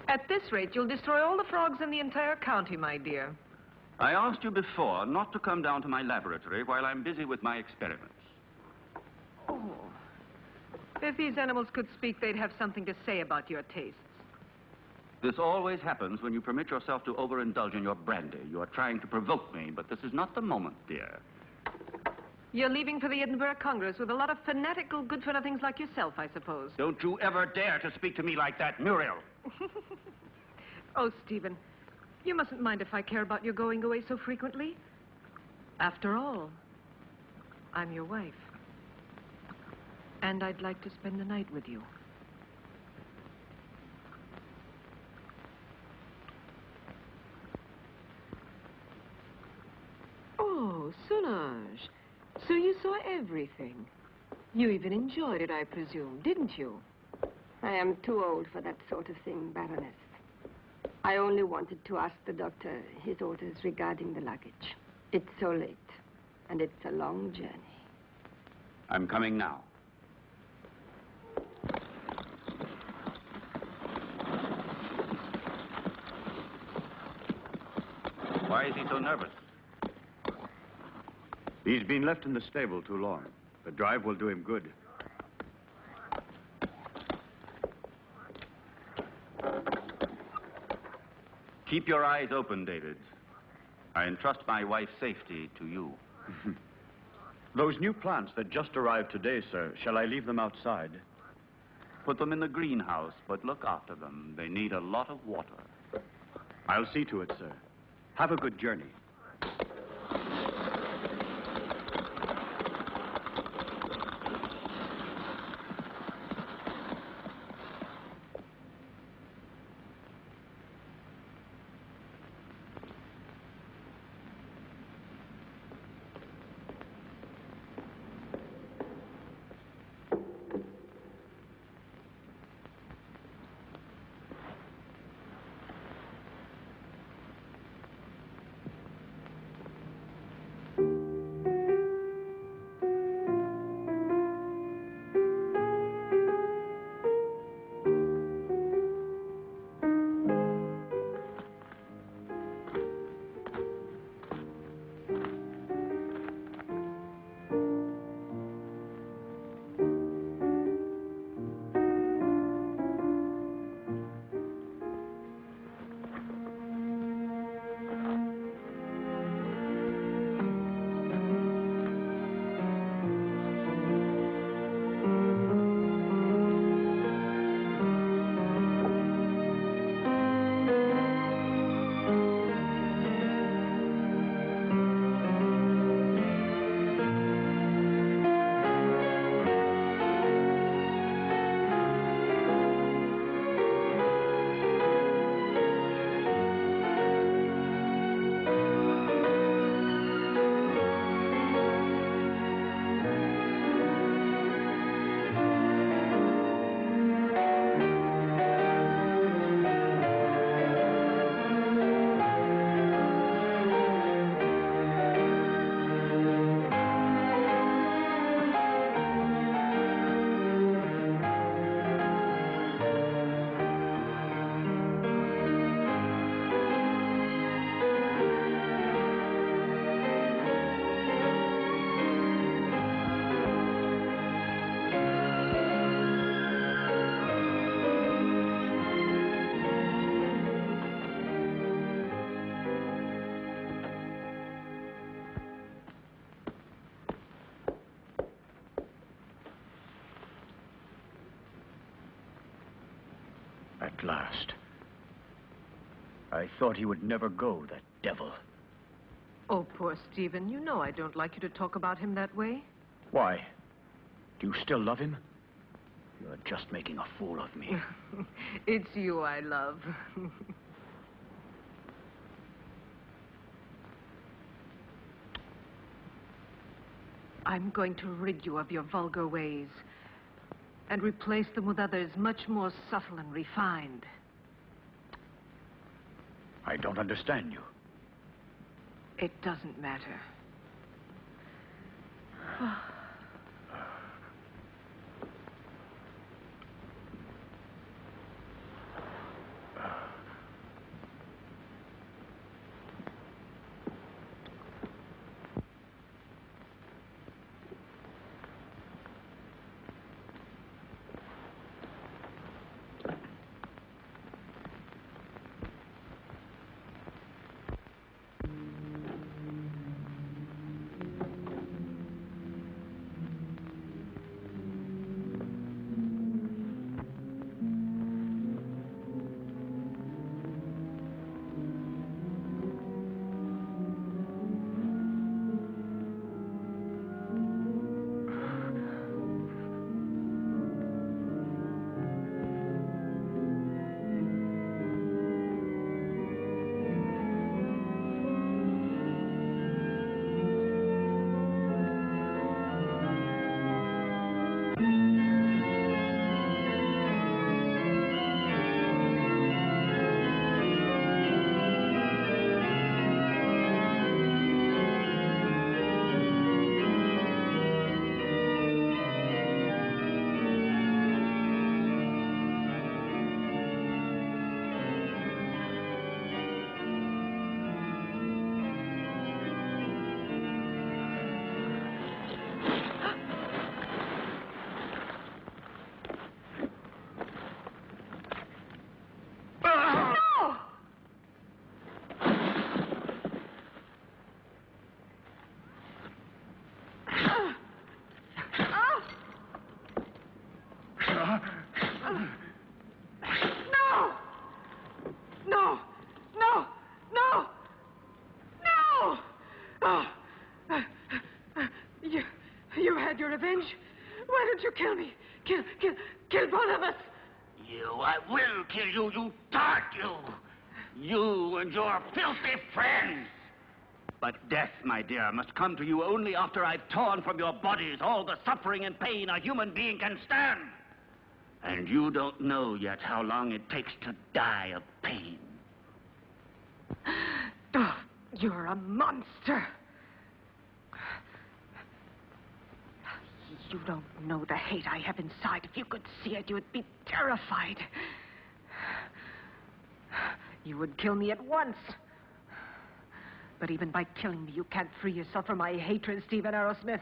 At this rate, you'll destroy all the frogs in the entire county, my dear. I asked you before not to come down to my laboratory while I'm busy with my experiments. Oh. If these animals could speak, they'd have something to say about your tastes. This always happens when you permit yourself to overindulge in your brandy. You are trying to provoke me, but this is not the moment, dear. You're leaving for the Edinburgh Congress with a lot of fanatical good-for-nothings like yourself, I suppose. Don't you ever dare to speak to me like that, Muriel. Oh, Stephen, you mustn't mind if I care about your going away so frequently. After all, I'm your wife. And I'd like to spend the night with you. Oh, Solange. So you saw everything. You even enjoyed it, I presume, didn't you? I am too old for that sort of thing, Baroness. I only wanted to ask the doctor his orders regarding the luggage. It's so late, and it's a long journey. I'm coming now. Why is he so nervous? He's been left in the stable too long. The drive will do him good. Keep your eyes open, David. I entrust my wife's safety to you. Those new plants that just arrived today, sir, shall I leave them outside? Put them in the greenhouse, but look after them. They need a lot of water. I'll see to it, sir. Have a good journey. At last. I thought he would never go, that devil. Oh, poor Stephen. You know I don't like you to talk about him that way. Why? Do you still love him? You're just making a fool of me. It's you I love. I'm going to rid you of your vulgar ways and replace them with others much more subtle and refined. I don't understand you. It doesn't matter. had your revenge. Why don't you kill me? Kill both of us. I will kill you, you tart, you. You and your filthy friends. But death, my dear, must come to you only after I've torn from your bodies all the suffering and pain a human being can stand. And you don't know yet how long it takes to die of pain. Oh, you're a monster. You don't know the hate I have inside. If you could see it, you would be terrified. You would kill me at once. But even by killing me, you can't free yourself from my hatred, Stephen Arrowsmith.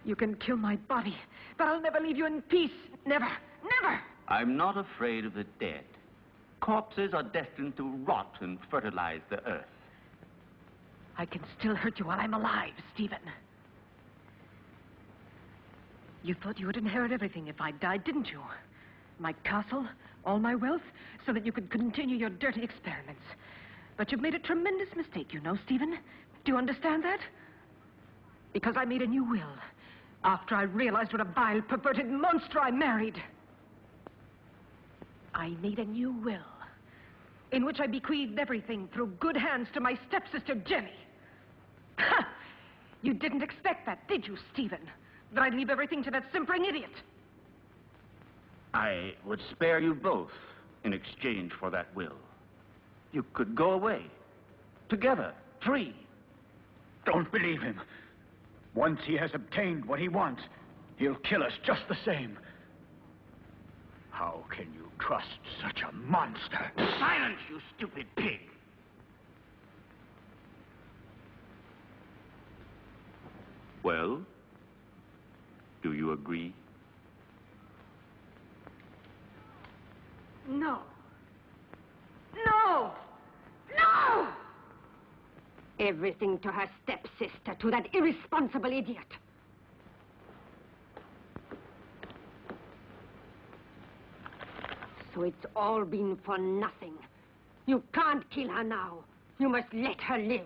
You can kill my body, but I'll never leave you in peace. Never, never. I'm not afraid of the dead. Corpses are destined to rot and fertilize the earth. I can still hurt you while I'm alive, Stephen. You thought you would inherit everything if I died, didn't you? My castle, all my wealth, so that you could continue your dirty experiments. But you've made a tremendous mistake, you know, Stephen. Do you understand that? Because I made a new will after I realized what a vile, perverted monster I married. I made a new will in which I bequeathed everything through good hands to my stepsister, Jenny. Ha! You didn't expect that, did you, Stephen? That I'd leave everything to that simpering idiot? I would spare you both in exchange for that will. You could go away, together, free. Don't believe him. Once he has obtained what he wants, he'll kill us just the same. How can you trust such a monster? Silence, you stupid pig! Well, do you agree? No. No! No! Everything to her stepsister, to that irresponsible idiot. So it's all been for nothing. You can't kill her now. You must let her live.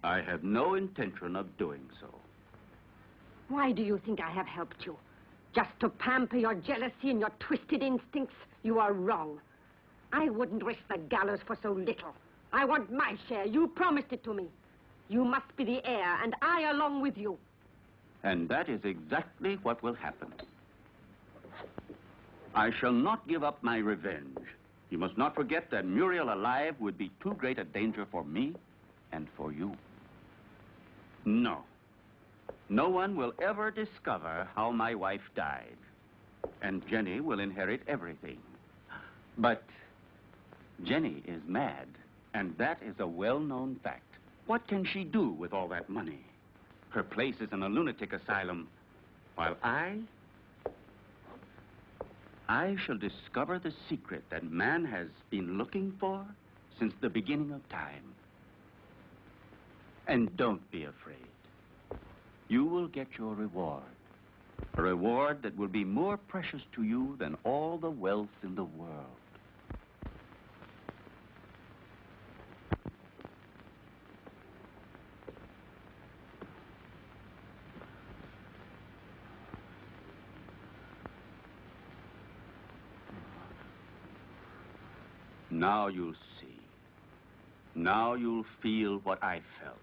I have no intention of doing so. Why do you think I have helped you? Just to pamper your jealousy and your twisted instincts? You are wrong. I wouldn't risk the gallows for so little. I want my share. You promised it to me. You must be the heir, and I along with you. And that is exactly what will happen. I shall not give up my revenge. You must not forget that Muriel alive would be too great a danger for me and for you. No. No one will ever discover how my wife died. And Jenny will inherit everything. But Jenny is mad, and that is a well-known fact. What can she do with all that money? Her place is in a lunatic asylum, while I shall discover the secret that man has been looking for since the beginning of time. And don't be afraid. You will get your reward. A reward that will be more precious to you than all the wealth in the world. Now you'll see. Now you'll feel what I felt.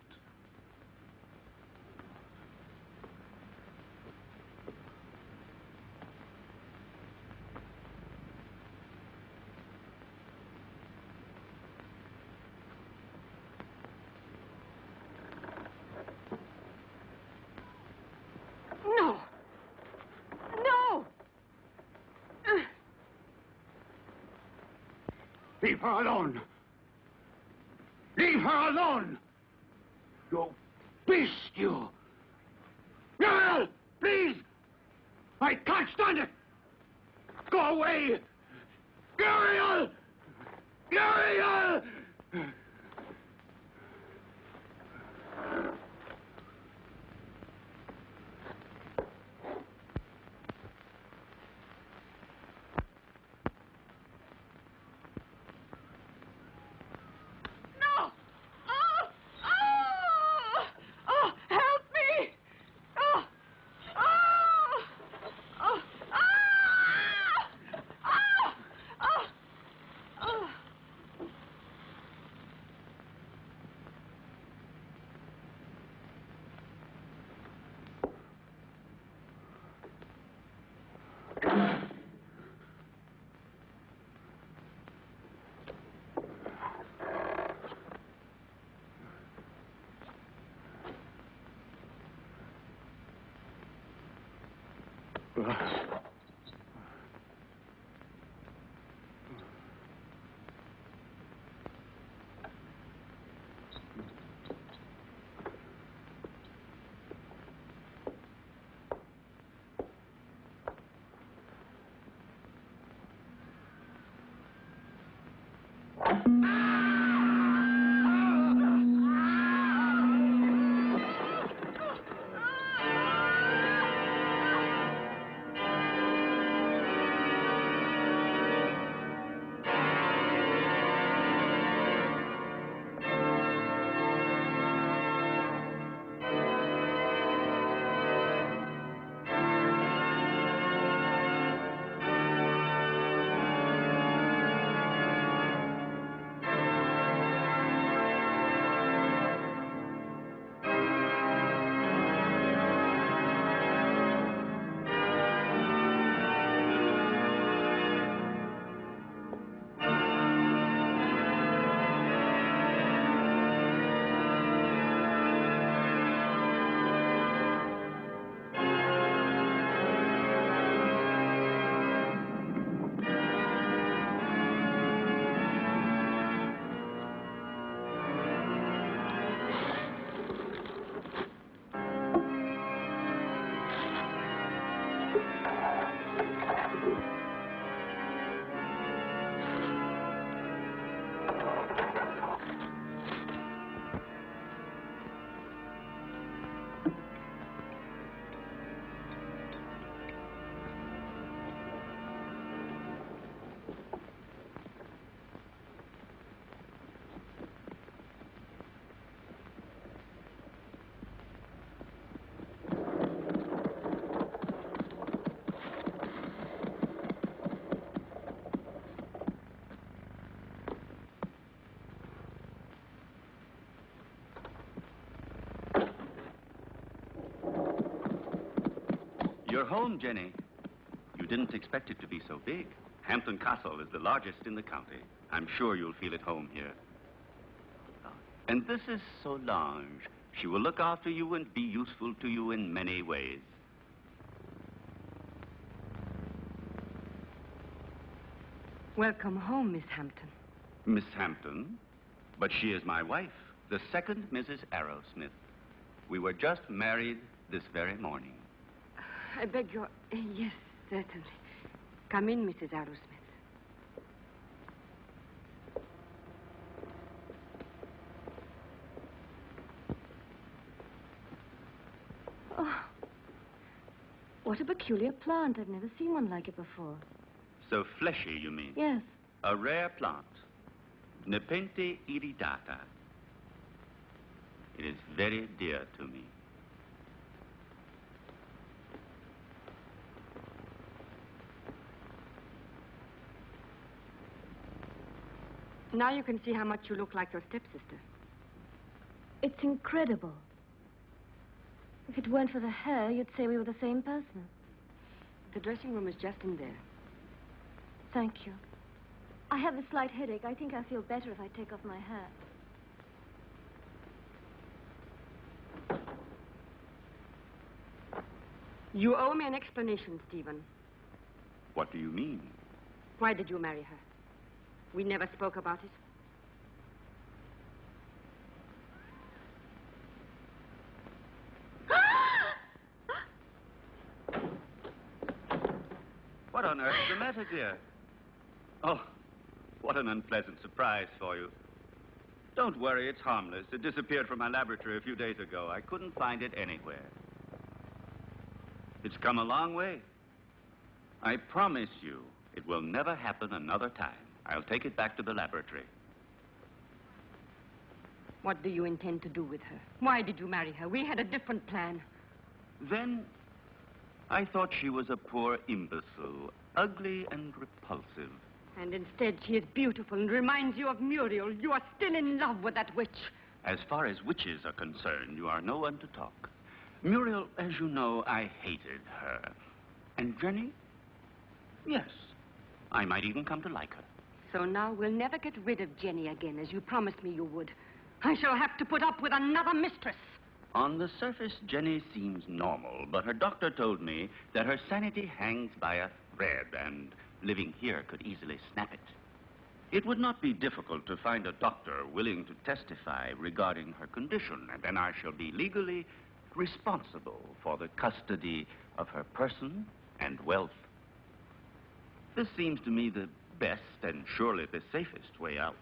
No! No! Leave her alone! Leave her alone! You beast, you! Muriel! Please! I can't stand it! Go away! Muriel! Muriel! No! Oh! Oh! Oh! Help me! You're home, Jenny. You didn't expect it to be so big. Hampton Castle is the largest in the county. I'm sure you'll feel at home here. And this is Solange. She will look after you and be useful to you in many ways. Welcome home, Miss Hampton. Miss Hampton? But she is my wife, the second Mrs. Arrowsmith. We were just married this very morning. I beg your... Yes, certainly. Come in, Mrs. Arrowsmith. Oh, what a peculiar plant. I've never seen one like it before. So fleshy, you mean? Yes. A rare plant. Nepenthe iridata. It is very dear to me. Now you can see how much you look like your stepsister. It's incredible. If it weren't for the hair, you'd say we were the same person. The dressing room is just in there. Thank you. I have a slight headache. I think I'll feel better if I take off my hat. You owe me an explanation, Stephen. What do you mean? Why did you marry her? We never spoke about it. What on earth is the matter, dear? Oh, what an unpleasant surprise for you. Don't worry, it's harmless. It disappeared from my laboratory a few days ago. I couldn't find it anywhere. It's come a long way. I promise you, it will never happen another time. I'll take it back to the laboratory. What do you intend to do with her? Why did you marry her? We had a different plan. Then, I thought she was a poor imbecile, ugly and repulsive. And instead, she is beautiful and reminds you of Muriel. You are still in love with that witch. As far as witches are concerned, you are no one to talk. Muriel, as you know, I hated her. And Jenny? Yes, I might even come to like her. So now we'll never get rid of Jenny again, as you promised me you would. I shall have to put up with another mistress. On the surface, Jenny seems normal, but her doctor told me that her sanity hangs by a thread, and living here could easily snap it. It would not be difficult to find a doctor willing to testify regarding her condition, and then I shall be legally responsible for the custody of her person and wealth. This seems to me the best and surely the safest way out.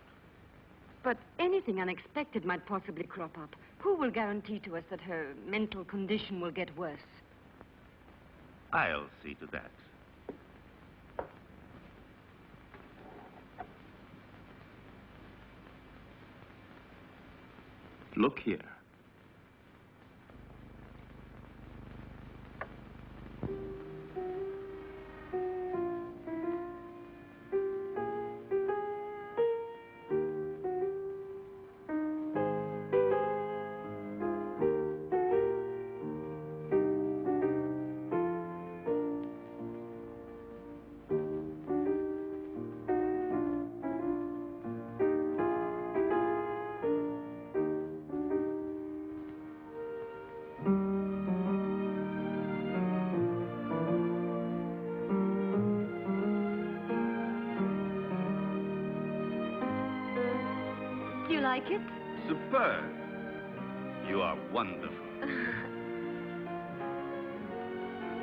But anything unexpected might possibly crop up. Who will guarantee to us that her mental condition will get worse? I'll see to that. Look here. Do you like it? Superb. You are wonderful.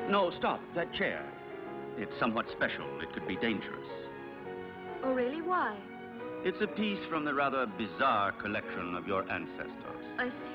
No, stop. That chair. It's somewhat special. It could be dangerous. Oh, really? Why? It's a piece from the rather bizarre collection of your ancestors. I see.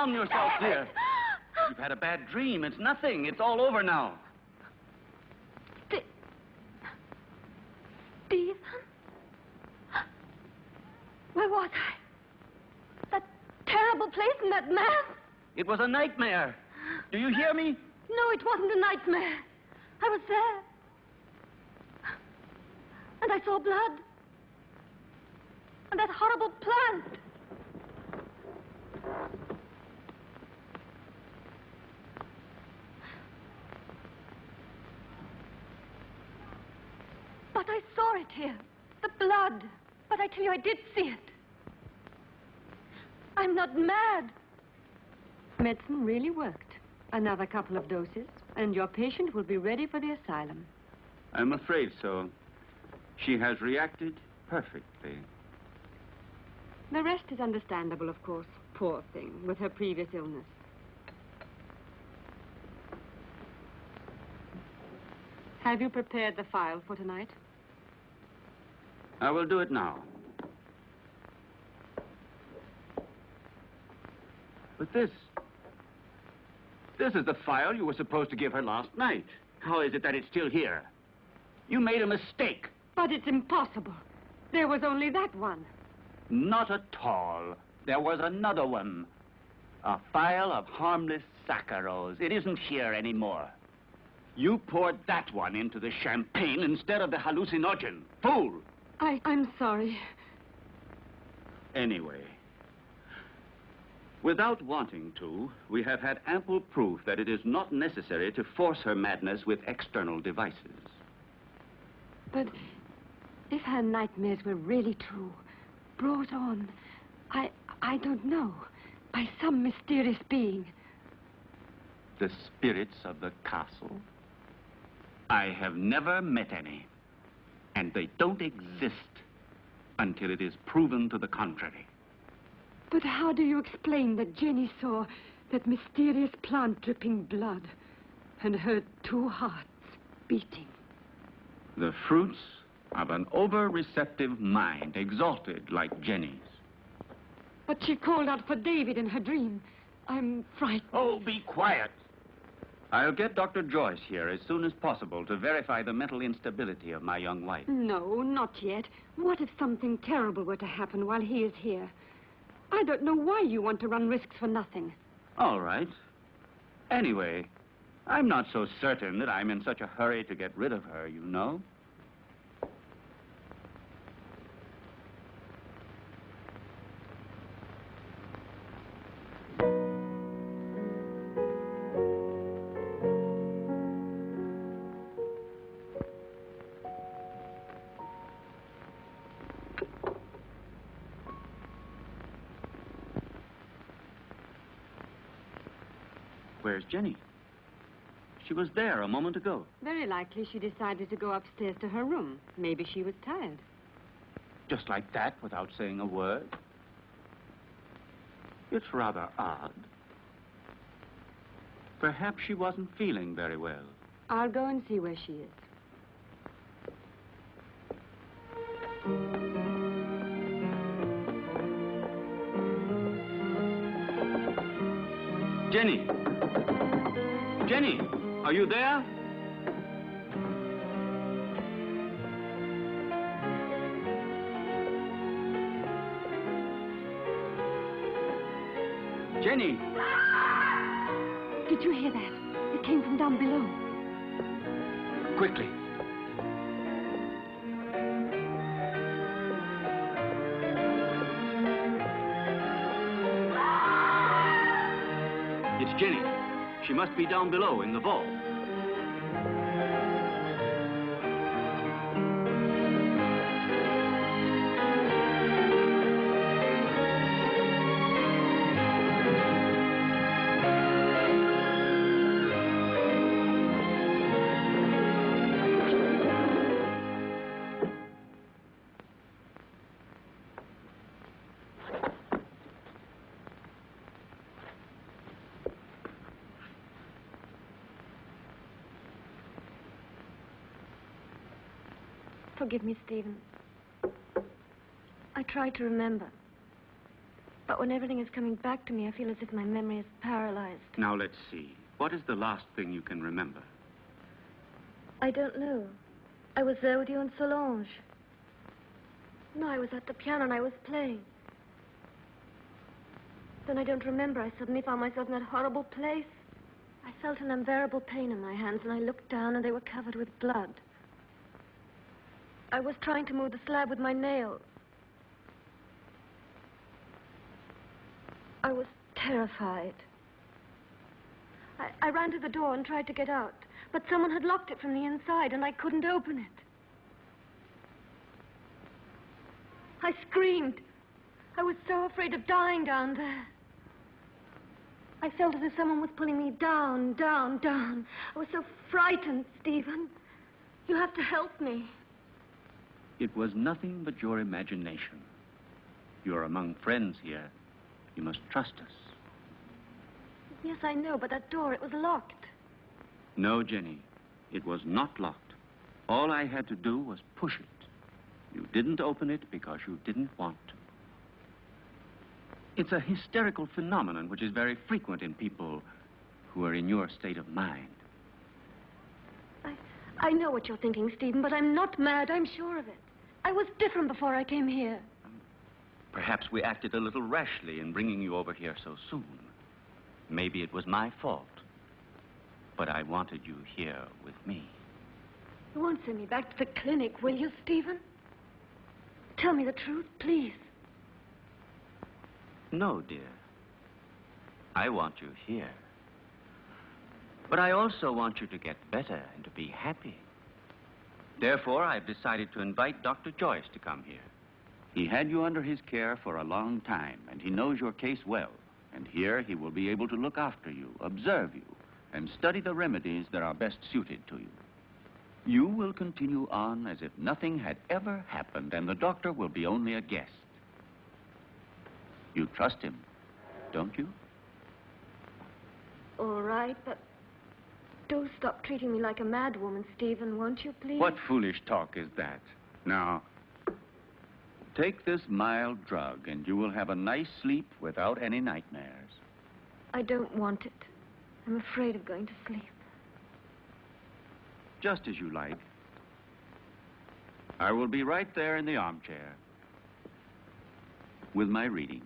calm yourself, dear. You've had a bad dream. It's nothing. It's all over now. Stephen? Where was I? That terrible place in that man? It was a nightmare. Do you hear me? No, it wasn't a nightmare. I was there. And I saw blood. And that horrible plant. But I saw it here. The blood. But I tell you, I did see it. I'm not mad. Medicine really worked. Another couple of doses, and your patient will be ready for the asylum. I'm afraid so. She has reacted perfectly. The rest is understandable, of course. Poor thing, with her previous illness. Have you prepared the file for tonight? I will do it now. But this is the file you were supposed to give her last night. How is it that it's still here? You made a mistake. But it's impossible. There was only that one. Not at all. There was another one. A file of harmless saccharos. It isn't here anymore. You poured that one into the champagne instead of the hallucinogen. Fool! I'm sorry. Anyway, without wanting to, we have had ample proof that it is not necessary to force her madness with external devices. But if her nightmares were really true, brought on, I don't know, by some mysterious being. The spirits of the castle? I have never met any. And they don't exist until it is proven to the contrary. But how do you explain that Jenny saw that mysterious plant dripping blood and heard two hearts beating? The fruits of an over-receptive mind, exalted like Jenny's. But she called out for David in her dream. I'm frightened. Oh, be quiet. I'll get Dr. Joyce here as soon as possible to verify the mental instability of my young wife. No, not yet. What if something terrible were to happen while he is here? I don't know why you want to run risks for nothing. All right. Anyway, I'm not so certain that I'm in such a hurry to get rid of her, you know. Where's Jenny? She was there a moment ago. Very likely she decided to go upstairs to her room. Maybe she was tired. Just like that, without saying a word. It's rather odd. Perhaps she wasn't feeling very well. I'll go and see where she is. Jenny! Jenny, are you there? Jenny! Did you hear that? It came from down below. Quickly. It's Jenny. She must be down below in the vault. Forgive me, Stephen. I try to remember. But when everything is coming back to me, I feel as if my memory is paralyzed. Now, let's see. What is the last thing you can remember? I don't know. I was there with you and Solange. No, I was at the piano and I was playing. Then I don't remember. I suddenly found myself in that horrible place. I felt an unbearable pain in my hands, and I looked down, and they were covered with blood. I was trying to move the slab with my nails. I was terrified. I ran to the door and tried to get out, but someone had locked it from the inside, and I couldn't open it. I screamed. I was so afraid of dying down there. I felt as if someone was pulling me down, down, down. I was so frightened, Stephen. You have to help me. It was nothing but your imagination. You're among friends here. You must trust us. Yes, I know, but that door, it was locked. No, Jenny. It was not locked. All I had to do was push it. You didn't open it because you didn't want to. It's a hysterical phenomenon which is very frequent in people who are in your state of mind. I know what you're thinking, Stephen, but I'm not mad. I'm sure of it. I was different before I came here. Perhaps we acted a little rashly in bringing you over here so soon. Maybe it was my fault. But I wanted you here with me. You won't send me back to the clinic, will you, Stephen? Tell me the truth, please. No, dear. I want you here. But I also want you to get better and to be happy. Therefore, I've decided to invite Dr. Joyce to come here. He had you under his care for a long time, and he knows your case well. And here he will be able to look after you, observe you, and study the remedies that are best suited to you. You will continue on as if nothing had ever happened, and the doctor will be only a guest. You trust him, don't you? All right, but do stop treating me like a mad woman, Stephen, won't you, please? What foolish talk is that? Now, take this mild drug, and you will have a nice sleep without any nightmares. I don't want it. I'm afraid of going to sleep. Just as you like. I will be right there in the armchair with my reading.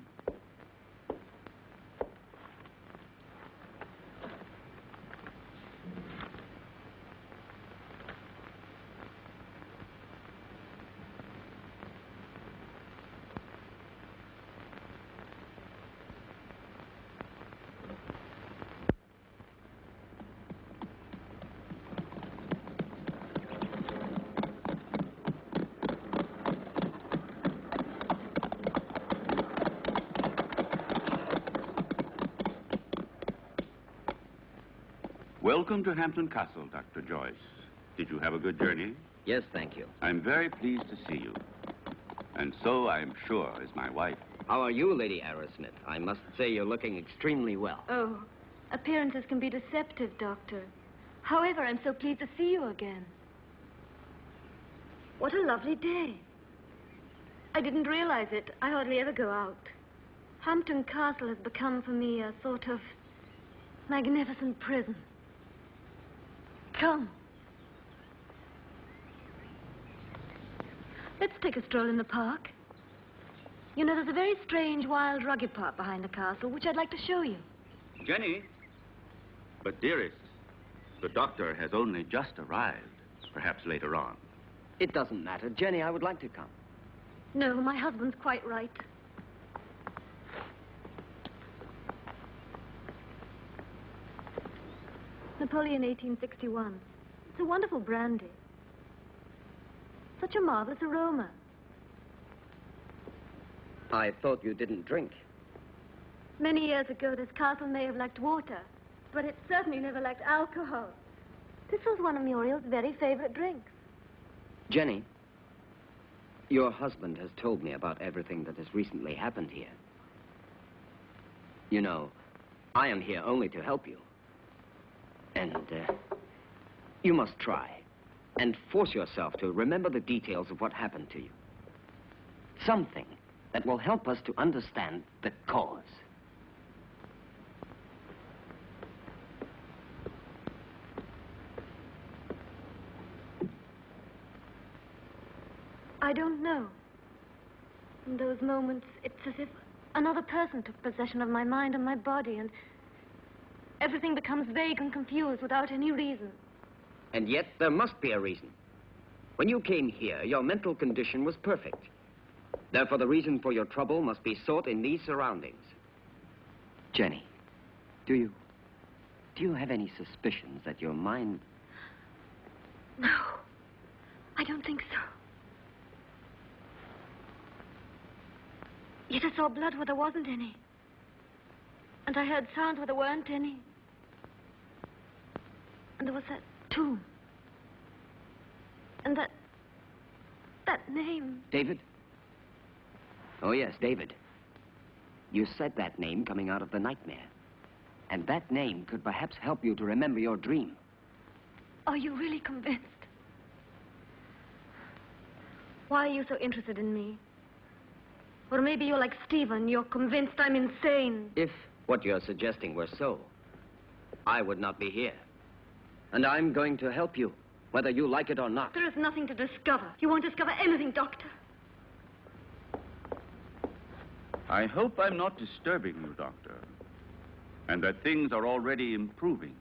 Welcome to Hampton Castle, Dr. Joyce. Did you have a good journey? Yes, thank you. I'm very pleased to see you. And so, I'm sure, is my wife. How are you, Lady Arrowsmith? I must say you're looking extremely well. Oh, appearances can be deceptive, Doctor. However, I'm so pleased to see you again. What a lovely day. I didn't realize it. I hardly ever go out. Hampton Castle has become for me a sort of magnificent prison. Come. Let's take a stroll in the park. You know, there's a very strange, wild, rugged part behind the castle, which I'd like to show you. Jenny? But, dearest, the doctor has only just arrived. Perhaps later on. It doesn't matter. Jenny, I would like to come. No, my husband's quite right. Napoleon 1861. It's a wonderful brandy. Such a marvelous aroma. I thought you didn't drink. Many years ago, this castle may have lacked water, but it certainly never lacked alcohol. This was one of Muriel's very favorite drinks. Jenny, your husband has told me about everything that has recently happened here. You know, I am here only to help you. And, you must try and force yourself to remember the details of what happened to you. Something that will help us to understand the cause. I don't know. In those moments, it's as if another person took possession of my mind and my body, and everything becomes vague and confused without any reason. And yet, there must be a reason. When you came here, your mental condition was perfect. Therefore, the reason for your trouble must be sought in these surroundings. Jenny, do you have any suspicions that your mind... No, I don't think so. Yet I saw blood where there wasn't any. And I heard sounds where there weren't any. And there was that tomb. And that name. David? Oh, yes, David. You said that name coming out of the nightmare. And that name could perhaps help you to remember your dream. Are you really convinced? Why are you so interested in me? Or maybe you're like Stephen, you're convinced I'm insane. If what you're suggesting were so, I would not be here. And I'm going to help you, whether you like it or not. There is nothing to discover. You won't discover anything, Doctor. I hope I'm not disturbing you, Doctor, and that things are already improving.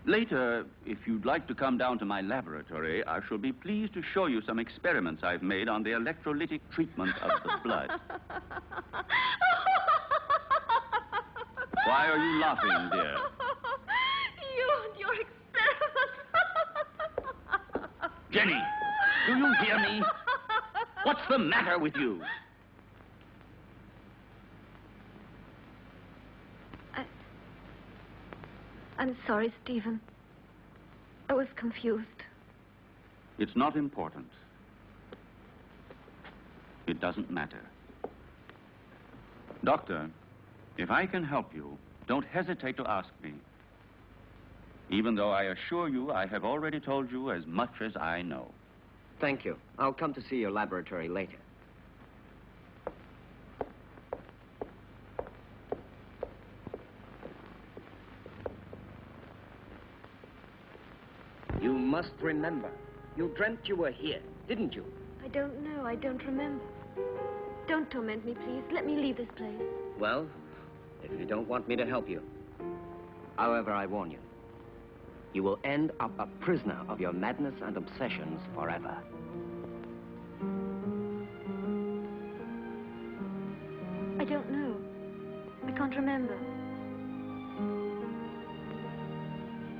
Later, if you'd like to come down to my laboratory, I shall be pleased to show you some experiments I've made on the electrolytic treatment of the blood. Why are you laughing, dear? You and your experiments. Jenny, do you hear me? What's the matter with you? I'm sorry, Stephen. I was confused. It's not important. It doesn't matter. Doctor, if I can help you, don't hesitate to ask me. Even though I assure you I have already told you as much as I know. Thank you. I'll come to see your laboratory later. You must remember. You dreamt you were here, didn't you? I don't know. I don't remember. Don't torment me, please. Let me leave this place. Well, if you don't want me to help you. However, I warn you. You will end up a prisoner of your madness and obsessions forever. I don't know. I can't remember.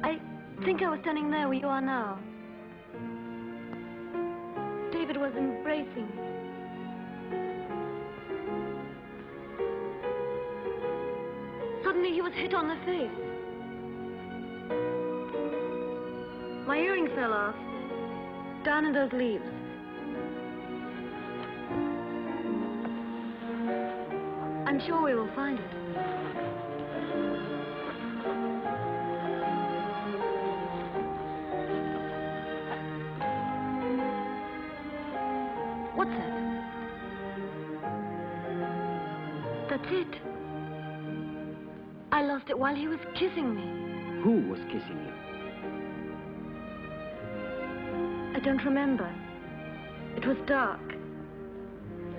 I think I was standing there where you are now. David was embracing me. Suddenly he was hit on the face. My earring fell off, down in those leaves. I'm sure we will find it. What's that? That's it. I lost it while he was kissing me. Who was kissing you? I don't remember. It was dark.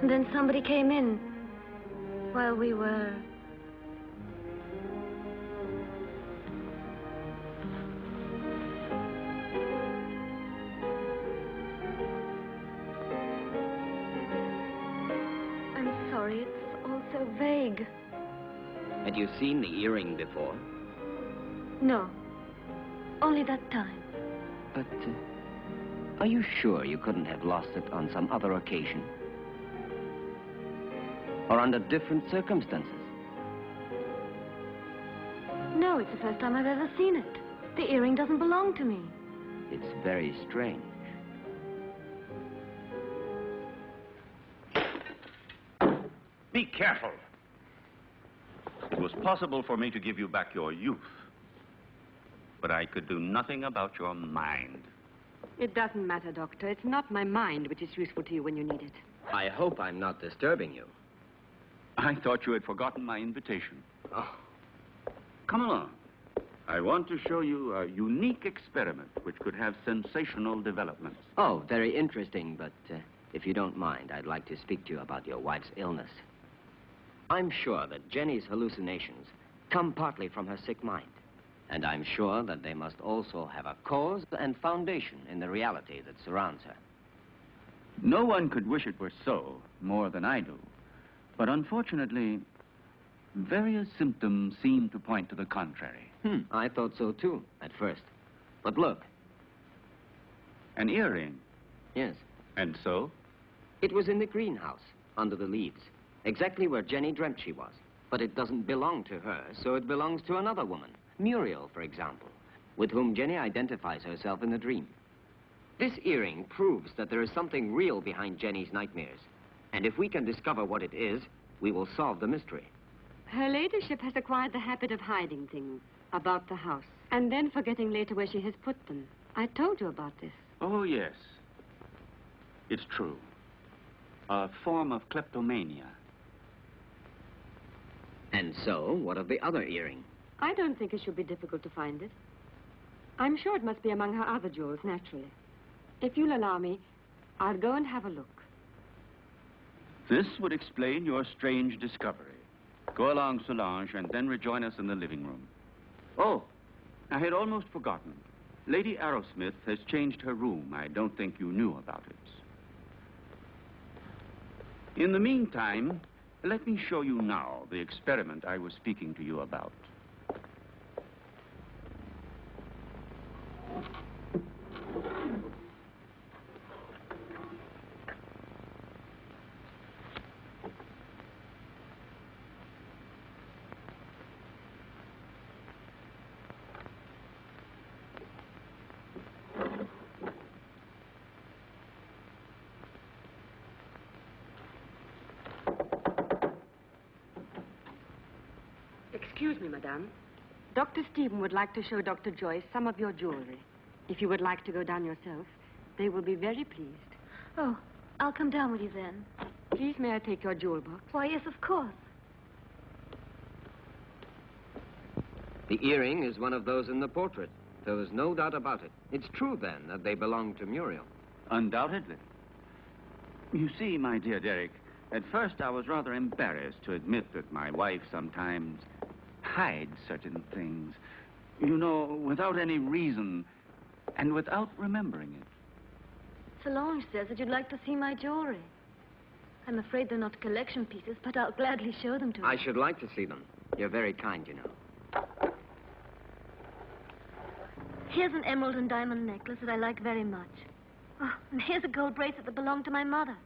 And then somebody came in while we were... I'm sorry, it's all so vague. Had you seen the earring before? No, only that time. But, are you sure you couldn't have lost it on some other occasion? Or under different circumstances? No, it's the first time I've ever seen it. The earring doesn't belong to me. It's very strange. Be careful. It was possible for me to give you back your youth. But I could do nothing about your mind. It doesn't matter, Doctor. It's not my mind which is useful to you when you need it. I hope I'm not disturbing you. I thought you had forgotten my invitation. Oh, Come along. I want to show you a unique experiment which could have sensational developments. oh, very interesting, but if you don't mind, I'd like to speak to you about your wife's illness. I'm sure that Jenny's hallucinations come partly from her sick mind. And I'm sure that they must also have a cause and foundation in the reality that surrounds her. No one could wish it were so, more than I do. But unfortunately, various symptoms seem to point to the contrary. I thought so too, at first. But look. An earring. Yes. And so? It was in the greenhouse, under the leaves, exactly where Jenny dreamt she was. But it doesn't belong to her, so it belongs to another woman. Muriel, for example, with whom Jenny identifies herself in the dream. This earring proves that there is something real behind Jenny's nightmares. And if we can discover what it is, we will solve the mystery. Her ladyship has acquired the habit of hiding things about the house and then forgetting later where she has put them. I told you about this. Oh, yes. It's true. A form of kleptomania. And so, what of the other earring? I don't think it should be difficult to find it. I'm sure it must be among her other jewels, naturally. If you'll allow me, I'll go and have a look. This would explain your strange discovery. Go along, Solange, and then rejoin us in the living room. Oh, I had almost forgotten. Lady Arrowsmith has changed her room. I don't think you knew about it. In the meantime, let me show you now the experiment I was speaking to you about. Excuse me, madame. Dr. Stephen would like to show Dr. Joyce some of your jewelry. If you would like to go down yourself, they will be very pleased. Oh, I'll come down with you then. Please, may I take your jewel box? Why, yes, of course. The earring is one of those in the portrait. There is no doubt about it. It's true, then, that they belong to Muriel. Undoubtedly. You see, my dear Derek, at first I was rather embarrassed to admit that my wife sometimes hides certain things. You know, without any reason and without remembering it. Solange says that you'd like to see my jewelry. I'm afraid they're not collection pieces, but I'll gladly show them to you. I should like to see them. You're very kind, you know. Here's an emerald and diamond necklace that I like very much. Oh, and here's a gold bracelet that belonged to my mother.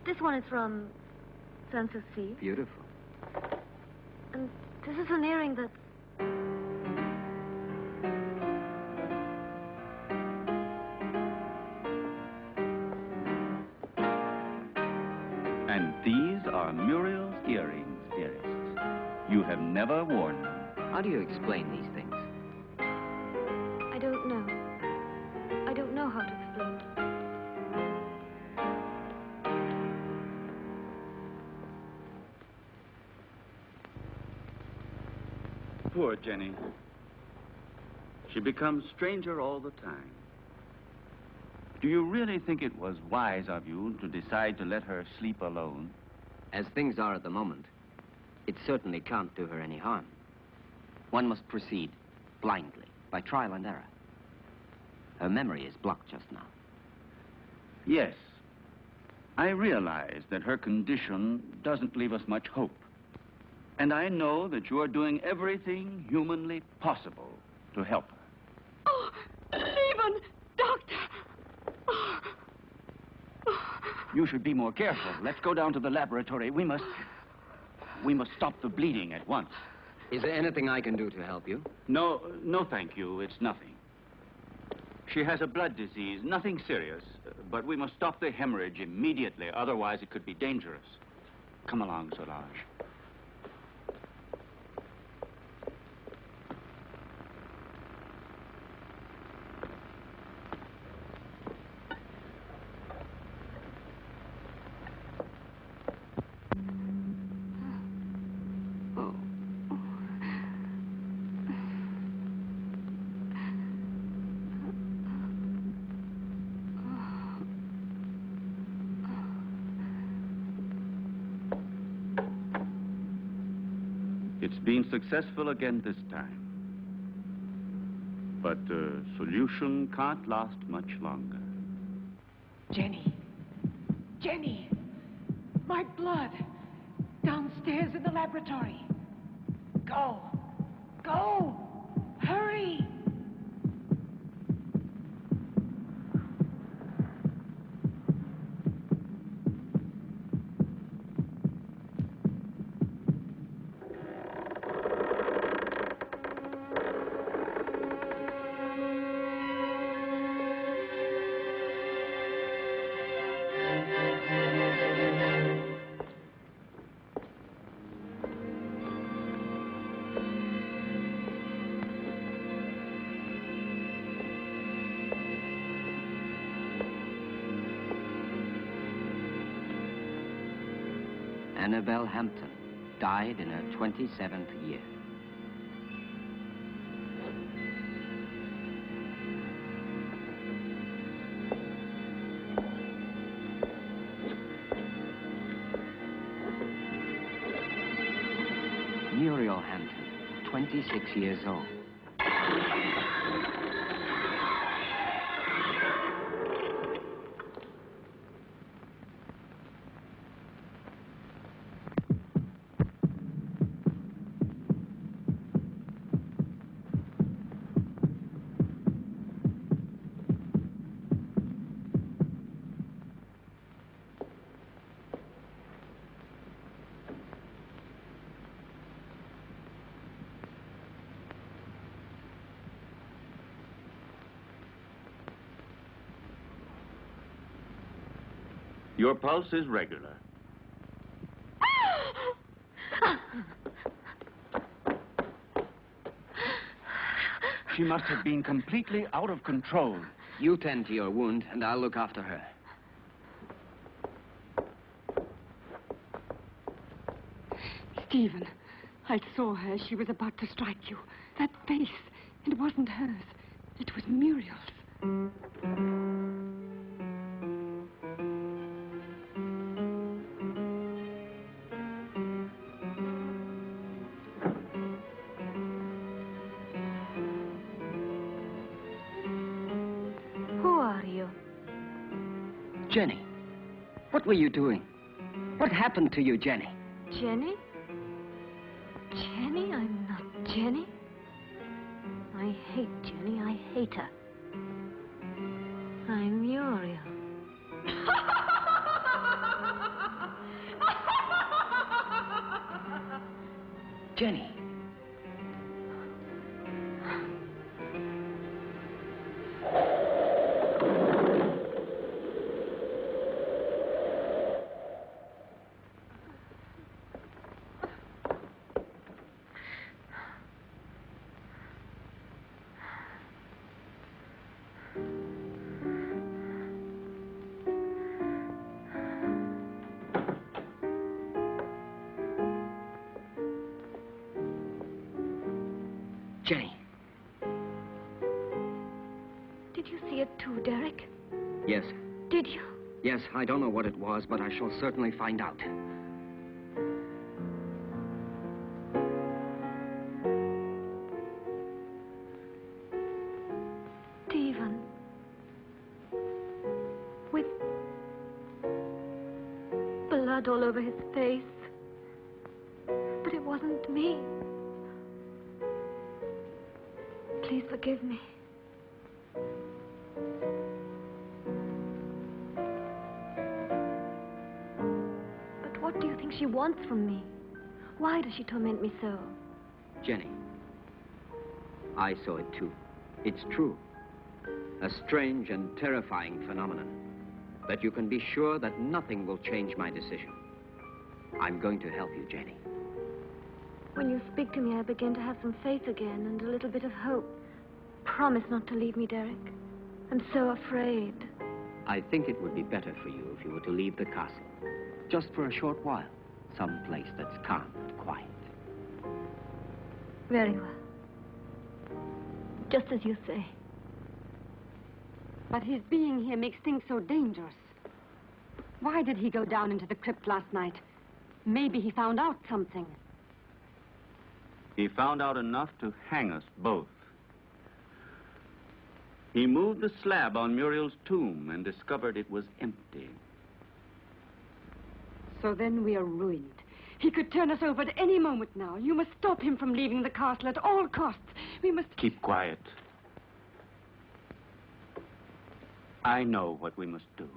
This one is from Sanssouci. Beautiful. And this is an earring that's... And these are Muriel's earrings, dearest. You have never worn them. How do you explain these things? I don't know. I don't know how to explain it. Poor Jenny. She becomes stranger all the time. Do you really think it was wise of you to decide to let her sleep alone? As things are at the moment, it certainly can't do her any harm. One must proceed blindly, by trial and error. Her memory is blocked just now. Yes. I realize that her condition doesn't leave us much hope. And I know that you are doing everything humanly possible to help her. Oh, Stephen! Doctor! Oh. You should be more careful. Let's go down to the laboratory. We must stop the bleeding at once. Is there anything I can do to help you? No, thank you. It's nothing. She has a blood disease, nothing serious. But we must stop the hemorrhage immediately. Otherwise, it could be dangerous. Come along, Solange. It's been successful again this time. But solution can't last much longer. Jenny. Jenny. My blood. Downstairs in the laboratory. Go. Go. Hurry. Annabelle Hampton died in her 27th year. Muriel Hampton, 26 years old. Your pulse is regular. She must have been completely out of control. You tend to your wound, and I'll look after her. Stephen, I saw her. She was about to strike you. That face, it wasn't hers. It was Muriel's. Jenny, what were you doing? What happened to you, Jenny? Jenny? Jenny? I'm not Jenny. I hate Jenny. I hate her. I'm Muriel. Jenny. Jenny. Did you see it too, Derek? Yes. Did you? Yes, I don't know what it was, but I shall certainly find out. Stephen. With blood all over his face. But it wasn't me. Please forgive me. But what do you think she wants from me? Why does she torment me so? Jenny, I saw it too. It's true. A strange and terrifying phenomenon. But you can be sure that nothing will change my decision. I'm going to help you, Jenny. When you speak to me, I begin to have some faith again and a little bit of hope. Promise not to leave me, Derek. I'm so afraid. I think it would be better for you if you were to leave the castle. Just for a short while. Some place that's calm and quiet. Very well. Just as you say. But his being here makes things so dangerous. Why did he go down into the crypt last night? Maybe he found out something. He found out enough to hang us both. He moved the slab on Muriel's tomb and discovered it was empty. So then we are ruined. He could turn us over at any moment now. You must stop him from leaving the castle at all costs. We must... Keep quiet. I know what we must do.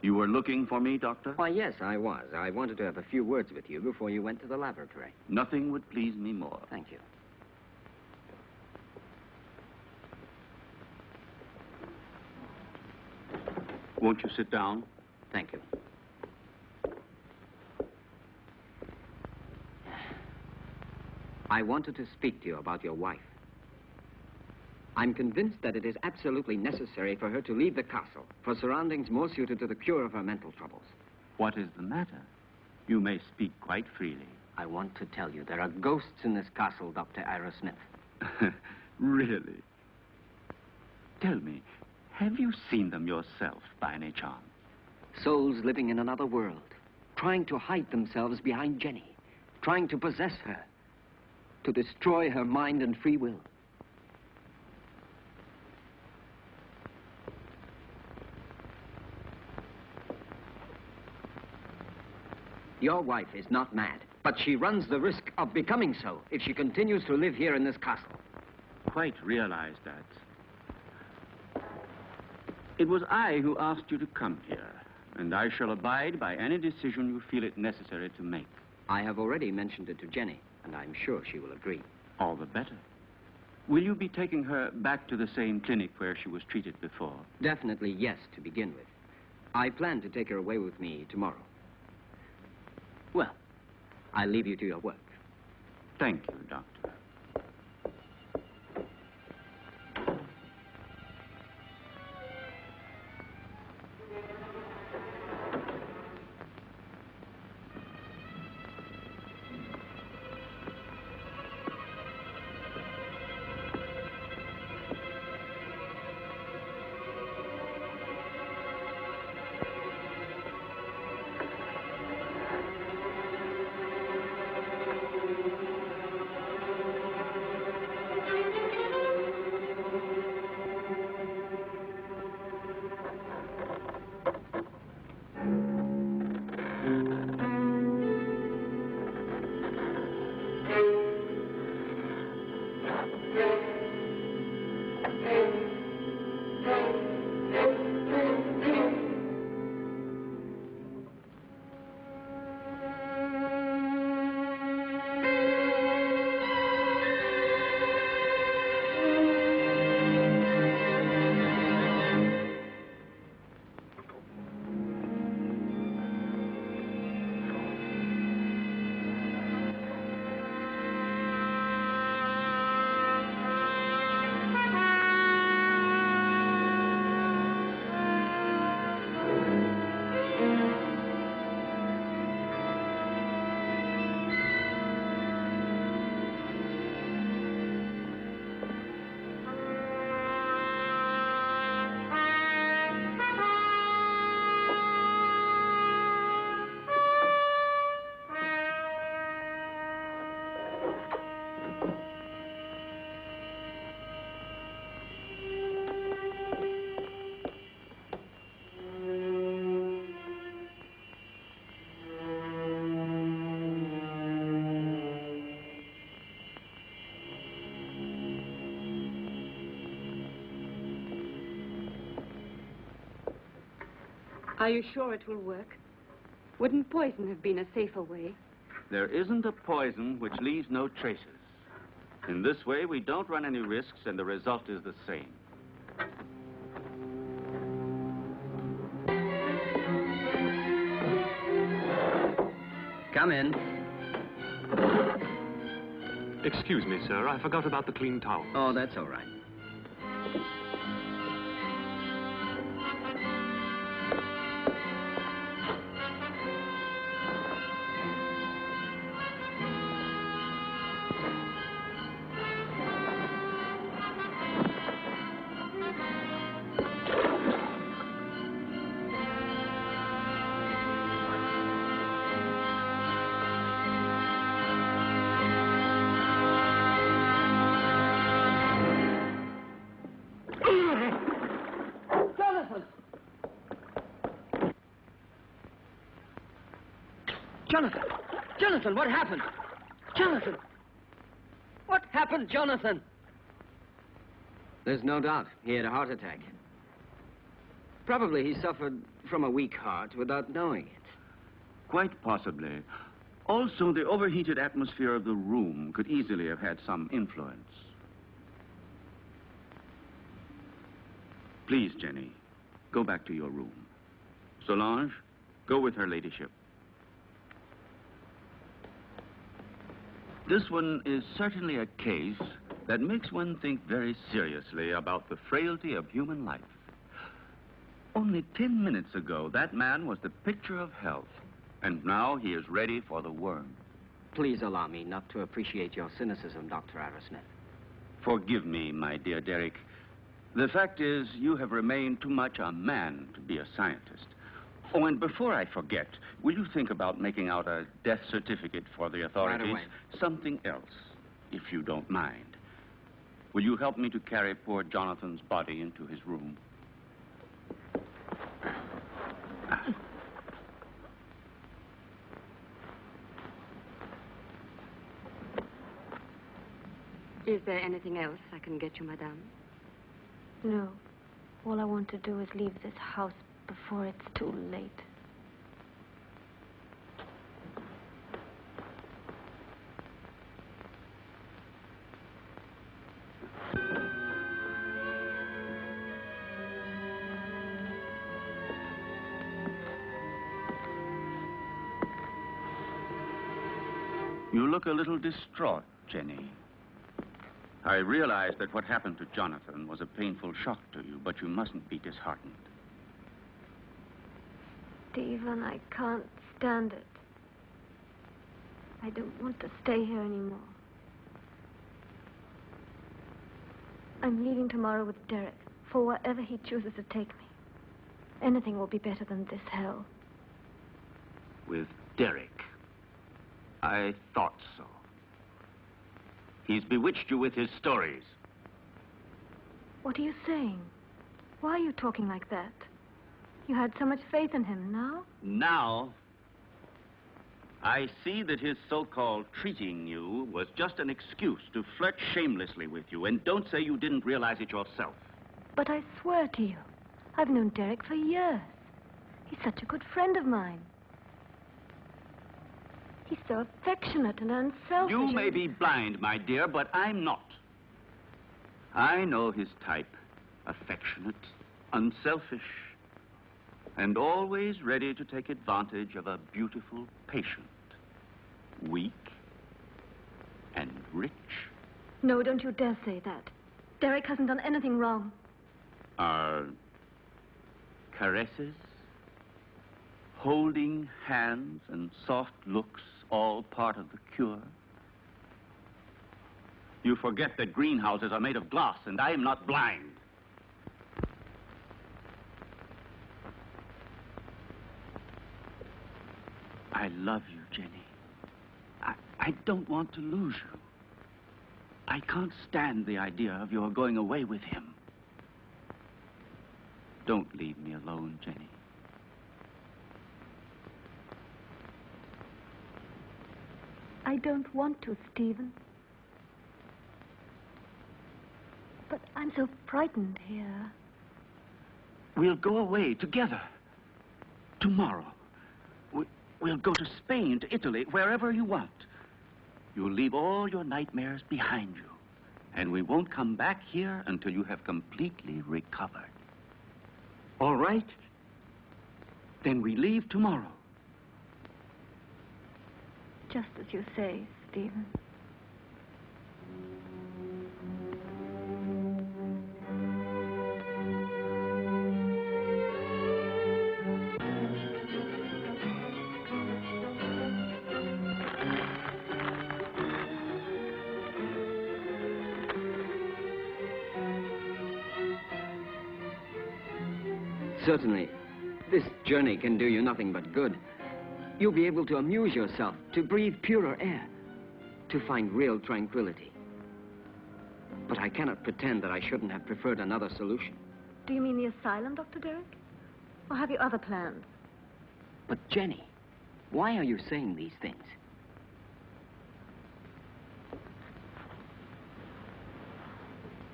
You were looking for me, Doctor? Why, yes, I was. I wanted to have a few words with you before you went to the laboratory. Nothing would please me more. Thank you. Won't you sit down? Thank you. I wanted to speak to you about your wife. I'm convinced that it is absolutely necessary for her to leave the castle for surroundings more suited to the cure of her mental troubles. What is the matter? You may speak quite freely. I want to tell you there are ghosts in this castle, Dr. Ira Smith. Really? Tell me, have you seen them yourself by any chance? Souls living in another world, trying to hide themselves behind Jenny, trying to possess her, to destroy her mind and free will. Your wife is not mad, but she runs the risk of becoming so if she continues to live here in this castle. Quite realize that. It was I who asked you to come here, and I shall abide by any decision you feel it necessary to make. I have already mentioned it to Jenny, and I'm sure she will agree. All the better. Will you be taking her back to the same clinic where she was treated before? Definitely yes, to begin with. I plan to take her away with me tomorrow. Well, I'll leave you to your work. Thank you, Doctor. Are you sure it will work? Wouldn't poison have been a safer way? There isn't a poison which leaves no traces. In this way, we don't run any risks, and the result is the same. Come in. Excuse me, sir. I forgot about the clean towel. Oh, that's all right. Jonathan! Jonathan, what happened? Jonathan! What happened, Jonathan? There's no doubt he had a heart attack. Probably he suffered from a weak heart without knowing it. Quite possibly. Also, the overheated atmosphere of the room could easily have had some influence. Please, Jenny, go back to your room. Solange, go with her ladyship. This one is certainly a case that makes one think very seriously about the frailty of human life. Only 10 minutes ago, that man was the picture of health, and now he is ready for the worm. Please allow me not to appreciate your cynicism, Dr. Arrowsmith. Forgive me, my dear Derek. The fact is, you have remained too much a man to be a scientist. Oh, and before I forget, will you think about making out a death certificate for the authorities? Right away. Something else, if you don't mind. Will you help me to carry poor Jonathan's body into his room? Is there anything else I can get you, madame? No. All I want to do is leave this house before it's too late. You look a little distraught, Jenny. I realize that what happened to Jonathan was a painful shock to you, but you mustn't be disheartened. Stephen, I can't stand it. I don't want to stay here anymore. I'm leaving tomorrow with Derek for wherever he chooses to take me. Anything will be better than this hell. With Derek? I thought so. He's bewitched you with his stories. What are you saying? Why are you talking like that? You had so much faith in him. Now? Now, I see that his so-called treating you was just an excuse to flirt shamelessly with you, and don't say you didn't realize it yourself. But I swear to you, I've known Derek for years. He's such a good friend of mine. He's so affectionate and unselfish. You may be blind, my dear, but I'm not. I know his type. Affectionate, unselfish, and always ready to take advantage of a beautiful patient. Weak and rich. No, don't you dare say that. Derek hasn't done anything wrong. Are caresses, holding hands, and soft looks all part of the cure? You forget that greenhouses are made of glass, and I am not blind. I love you, Jenny. I don't want to lose you. I can't stand the idea of your going away with him. Don't leave me alone, Jenny. I don't want to, Stephen. But I'm so frightened here. We'll go away together. Tomorrow. We'll go to Spain, to Italy, wherever you want. You'll leave all your nightmares behind you. And we won't come back here until you have completely recovered. All right? Then we leave tomorrow. Just as you say, Stephen. Certainly, this journey can do you nothing but good. You'll be able to amuse yourself, to breathe purer air, to find real tranquility. But I cannot pretend that I shouldn't have preferred another solution. Do you mean the asylum, Dr. Derek? Or have you other plans? But Jenny, Why are you saying these things?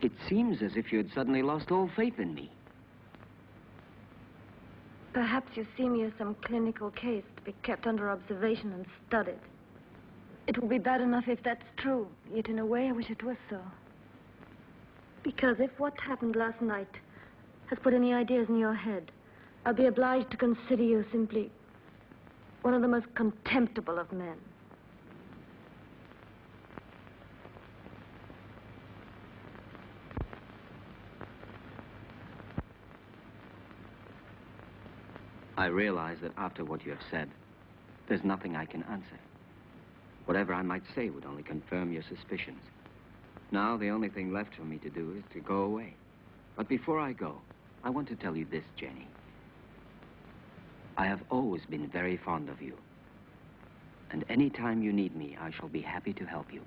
It seems as if you had suddenly lost all faith in me. Perhaps you see me as some clinical case to be kept under observation and studied. It will be bad enough if that's true, yet in a way I wish it was so. Because if what happened last night has put any ideas in your head, I'll be obliged to consider you simply one of the most contemptible of men. I realize that after what you have said, there's nothing I can answer. Whatever I might say would only confirm your suspicions. Now, the only thing left for me to do is to go away. But before I go, I want to tell you this, Jenny. I have always been very fond of you. And any time you need me, I shall be happy to help you.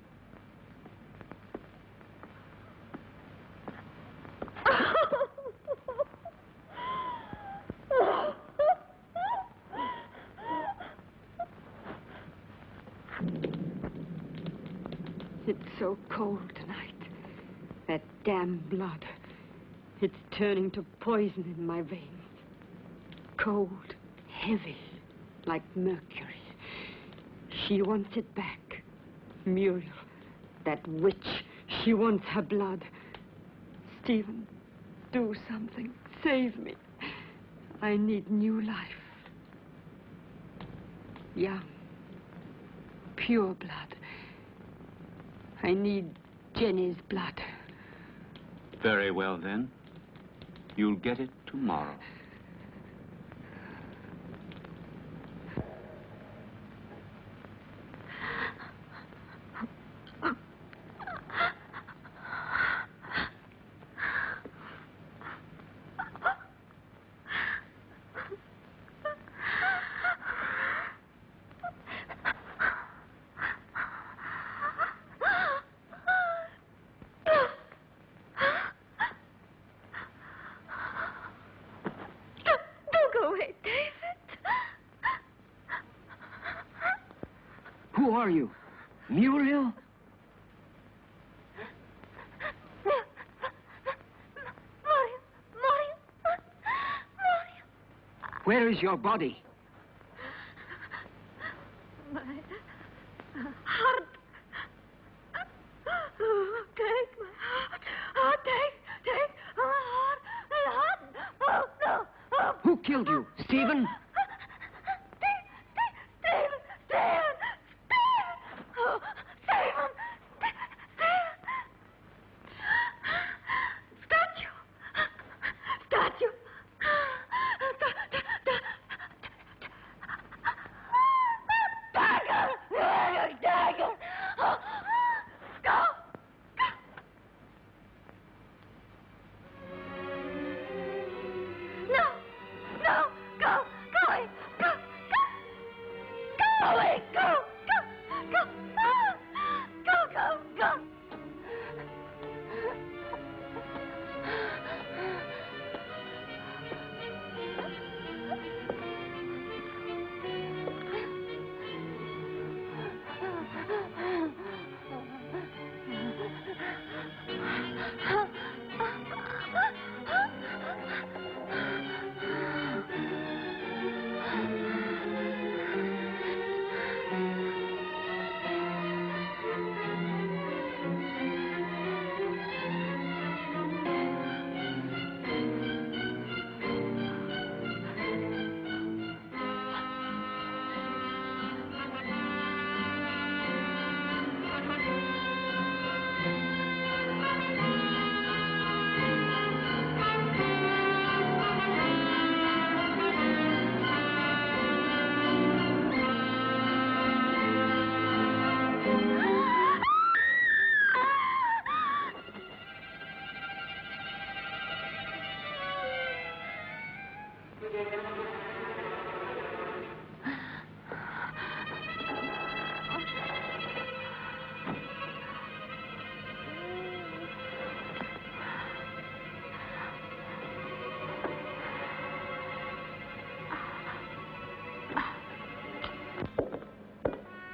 It's so cold tonight. That damn blood. It's turning to poison in my veins. Cold, heavy, like mercury. She wants it back. Muriel, that witch, she wants her blood. Stephen, do something. Save me. I need new life. Young, pure blood. I need Jenny's blood. Very well, then. You'll get it tomorrow. Who are you? Muriel? Where is your body? My heart. Oh, take my heart. Oh, take my heart. My heart. Oh, no. Oh. Who killed you? Stephen?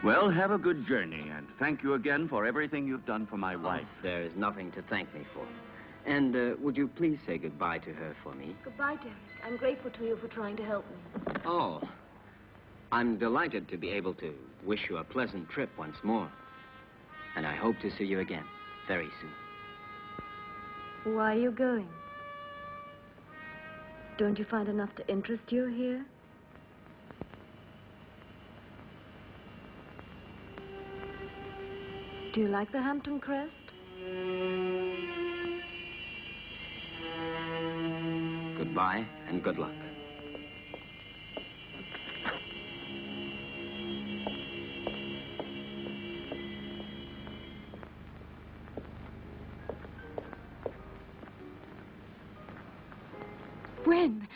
Well, have a good journey, and thank you again for everything you've done for my wife. There is nothing to thank me for. And would you please say goodbye to her for me? Goodbye, Derek. I'm grateful to you for trying to help me. Oh, I'm delighted to be able to wish you a pleasant trip once more. And I hope to see you again very soon. Why are you going? Don't you find enough to interest you here? Do you like the Hampton Crest? Goodbye and good luck. When?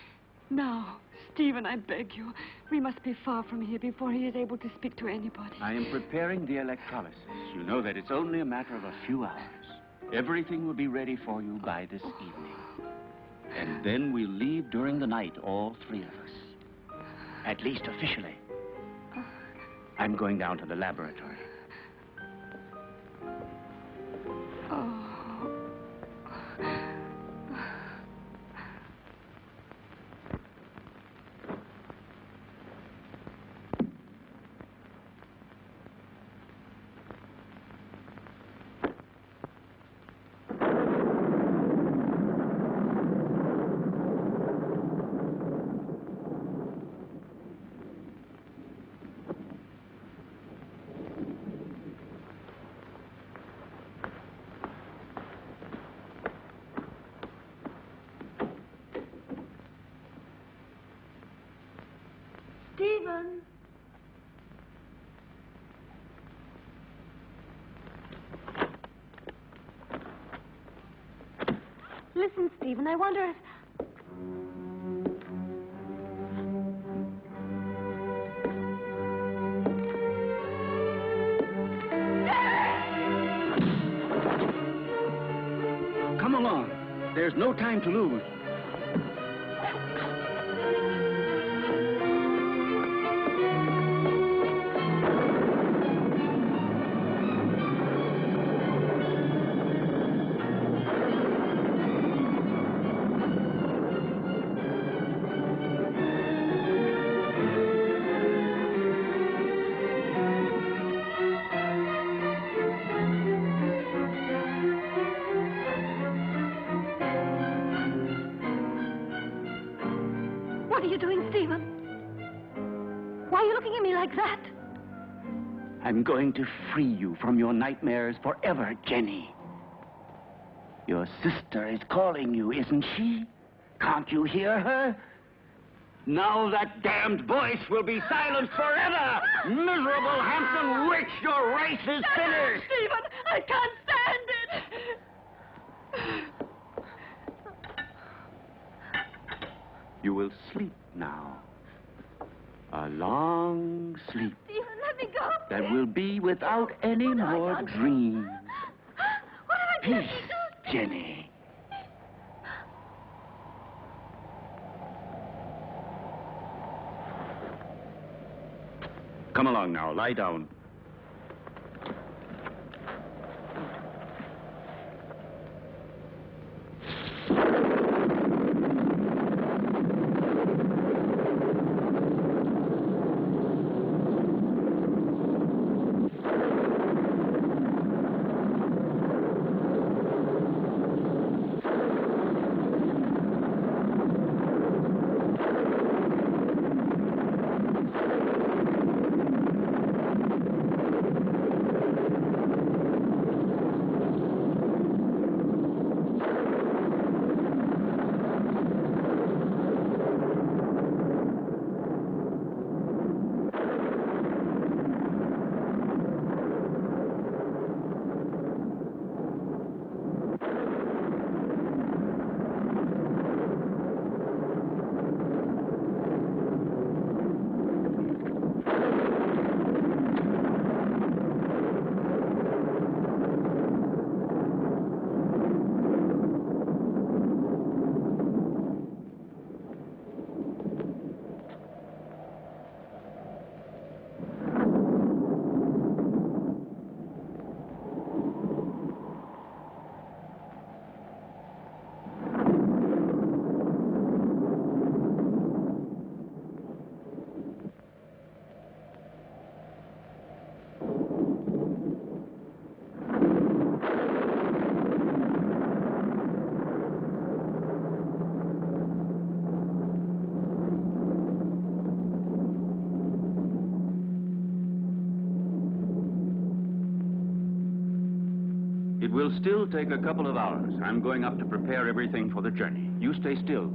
Now. Stephen, I beg you. We must be far from here before he is able to speak to anybody. I am preparing the electrolysis. You know that it's only a matter of a few hours. Everything will be ready for you by this evening. And then we'll leave during the night, all three of us. At least officially. I'm going down to the laboratory. Stephen! Listen, Stephen, I wonder if... Come along. There's no time to lose. What are you doing, Stephen? Why are you looking at me like that? I'm going to free you from your nightmares forever, Jenny. Your sister is calling you, isn't she? Can't you hear her? Now that damned voice will be silenced forever! Miserable Hampton witch, your race is finished! Stephen, I can't stand it! You will sleep now. A long sleep Stephen, let me go. that will be without any What have I more done? dreams. What have I done? Peace, Jenny. Come along now, lie down. will still take a couple of hours. I'm going up to prepare everything for the journey. You stay still.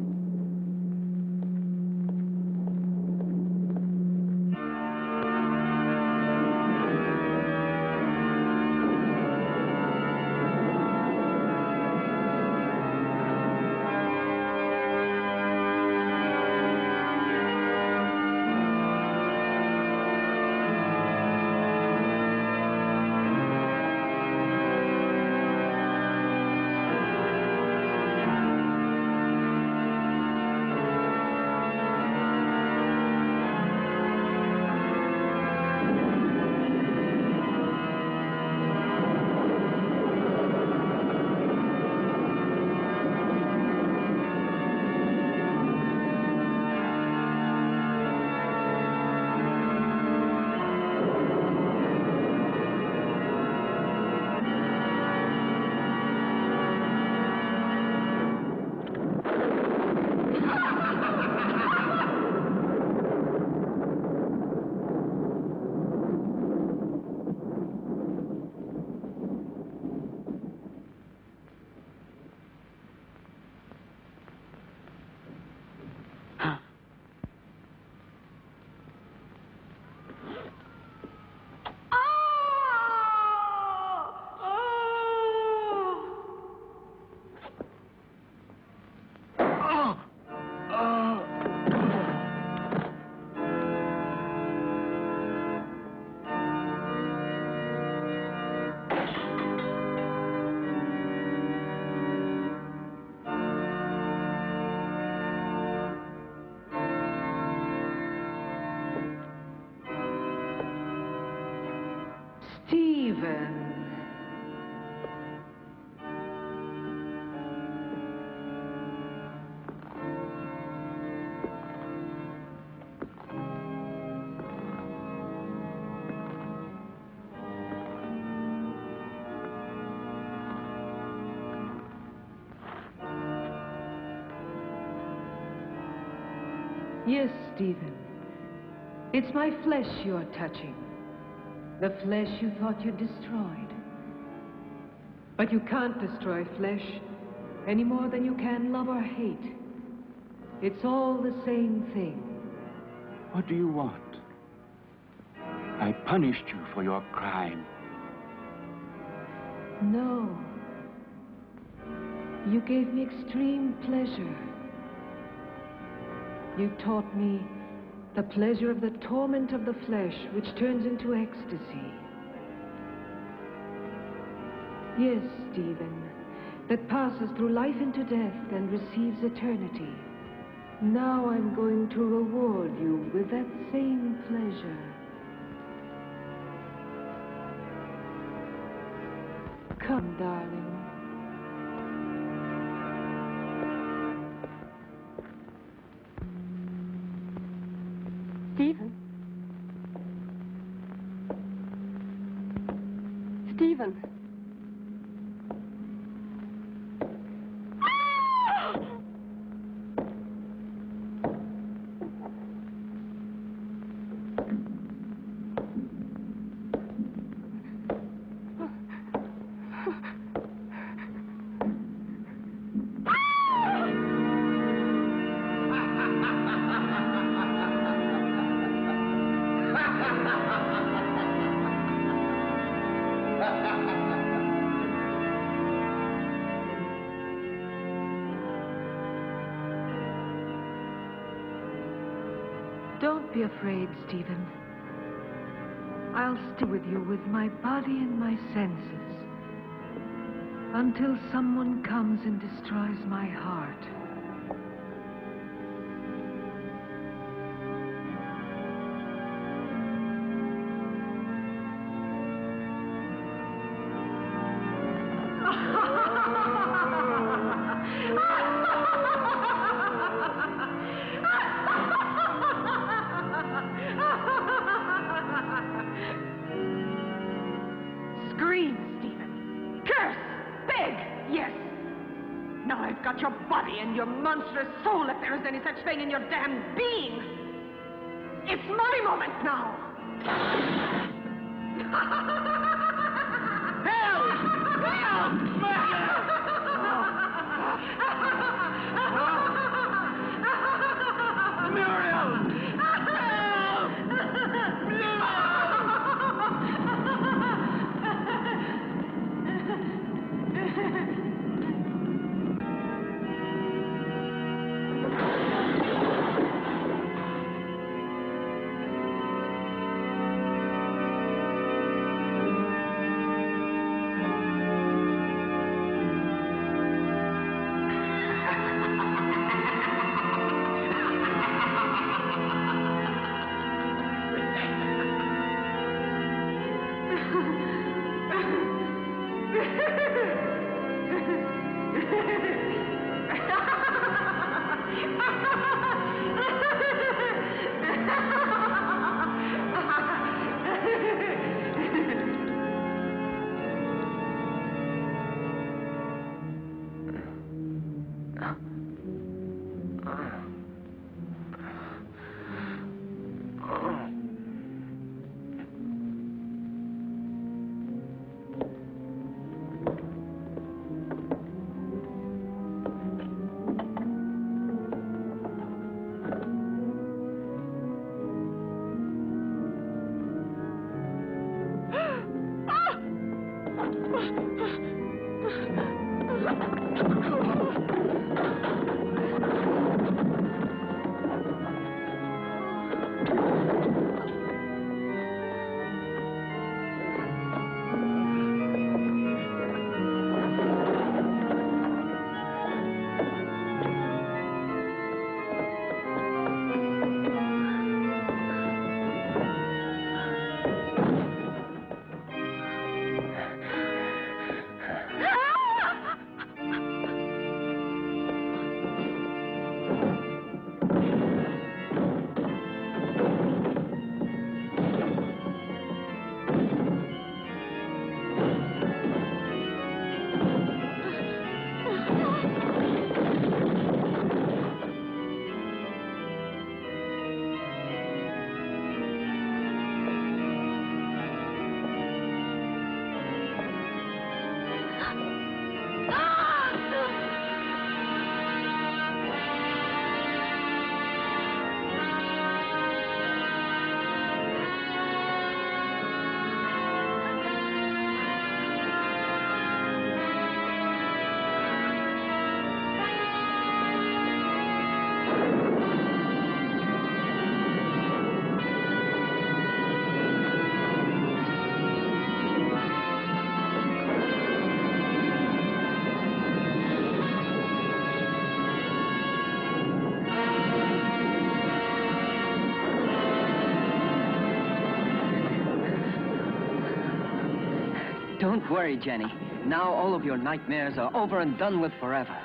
Stephen. Yes, Stephen. It's my flesh you're touching. The flesh you thought you destroyed. But you can't destroy flesh any more than you can love or hate. It's all the same thing. What do you want? I punished you for your crime. No. You gave me extreme pleasure. You taught me the pleasure of the torment of the flesh, which turns into ecstasy. Yes, Stephen, that passes through life into death and receives eternity. Now I'm going to reward you with that same pleasure. Come, darling. Stephen. Stephen. Don't be afraid, Stephen. I'll stay with you with my body and my senses until someone comes and destroys my heart. Scream, Stephen. Curse. Beg. Yes. Now I've got your body and your monstrous soul, if there is any such thing in your damn being. It's my moment now. Hell! Don't worry, Jenny. Now all of your nightmares are over and done with forever.